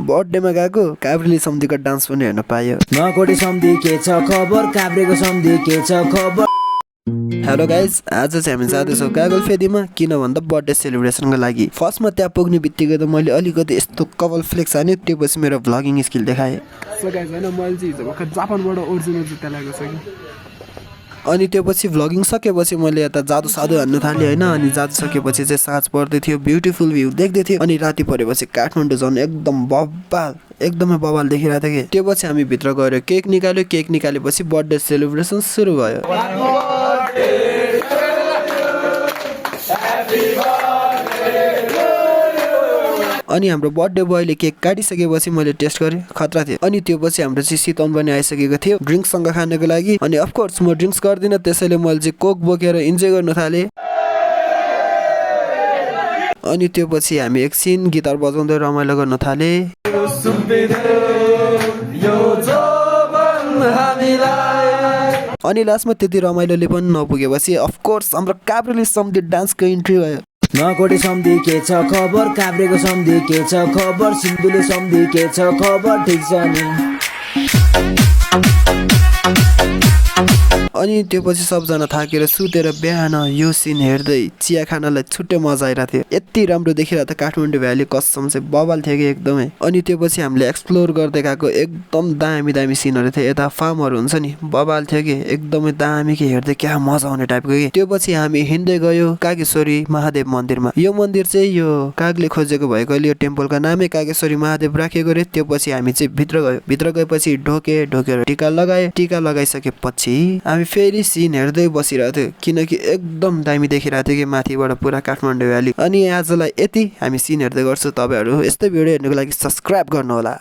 बर्थडेमा गएको काभ्रेले सम्धिको डान्स पनि हेर्न पायो। नकोटी सम्धि के छ खबर, काभ्रेको सम्धि के छ खबर। हेलो गाइज, आज चाहिँ हामी जाँदैछौँ कागल फेदीमा, किन भन्दा बर्थडे सेलिब्रेसनको लागि। फर्स्टमा त्यहाँ पुग्ने बित्तिकै त मैले अलिकति यस्तो कपाल फ्लेक्स हान्यो, त्योपछि मेरो भ्लगिङ स्किल देखाएँ। सो गाइज हैन, मैले चाहिँ हिजो भर्खर जापानबाट ओरिजिनल जुत्ता ल्याएको छ कि। अनि त्योपछि भ्लगिङ सकेपछि मैले यता जादु सादु हान्नु थालेँ होइन। अनि जादु सकेपछि चाहिँ साँझ पर्दै थियो, ब्युटिफुल भ्यू देख्दै थियो। अनि राति परेपछि काठमाडौँ झन् एकदम बब्बाल, एकदमै बवाल देखिरहेको थियो कि। त्योपछि हामी भित्र गएर केक निकाल्यो, केक निकालेपछि बर्थडे सेलिब्रेसन सुरु भयो। अनि हाम्रो बर्थडे बोयले केक काटिसकेपछि मैले टेस्ट गरेँ, खतरा थियो। अनि त्यो पछि हाम्रो चाहिँ शीतल पनि आइसकेको थियो ड्रिङ्क्ससँग खानको लागि। अनि अफकोर्स म ड्रिङ्क्स गर्दिनँ, त्यसैले मैले चाहिँ कोक बोकेर इन्जोय गर्न थालेँ। अनि त्यो पछि हामी एकछिन गिटार बजाउँदै रमाइलो गर्न थालेँ। अनि लास्टमा त्यति रमाइलोले पनि नपुगेपछि अफकोर्स हाम्रो काभ्रेले सम्धि डान्सको इन्ट्री भयो। नकोटी सम्धि के छ खबर, काभ्रेको सम्धि के छ खबर, सिन्धुले सम्धि के छ खबर, ठिक छ नि। अनि त्यो पछि सबजना थाकेर सुतेर बिहान यो सिन हेर्दै चिया खानालाई छुट्टै मजा आइरहेको थियो। यति राम्रो देखिरहेको थियो काठमाडौँ भ्याली, कसम चाहिँ बवाल थियो कि एकदमै। अनि त्यो पछि हामीले एक्सप्लोर गर्दै गएको एकदम दामी दामी सिनहरू थियो। यता फार्महरू हुन्छ नि, बवाल थियो कि एकदमै दामी कि, हेर्दै क्या मजा आउने टाइपको कि। त्यो पछि हामी हिँड्दै गयो कागेश्वरी महादेव मन्दिरमा। यो मन्दिर चाहिँ यो कागले खोजेको भएकोले यो टेम्पलको नामै कागेश्वरी महादेव राखेको रे। त्यो पछि हामी चाहिँ भित्र गयो, भित्र गएपछि ढोकेर टिका लगाए। टिका लगाइसकेपछि हामी फेरि सिन हेर्दै बसिरहेको थियो, किनकि एकदम दामी देखिरहेको थियो कि माथिबाट पुरा काठमाडौँ भ्याली। अनि आजलाई यति, हामी सिन हेर्दै गर्छु। तपाईँहरू यस्तै भिडियो हेर्नुको लागि सब्सक्राइब गर्नुहोला।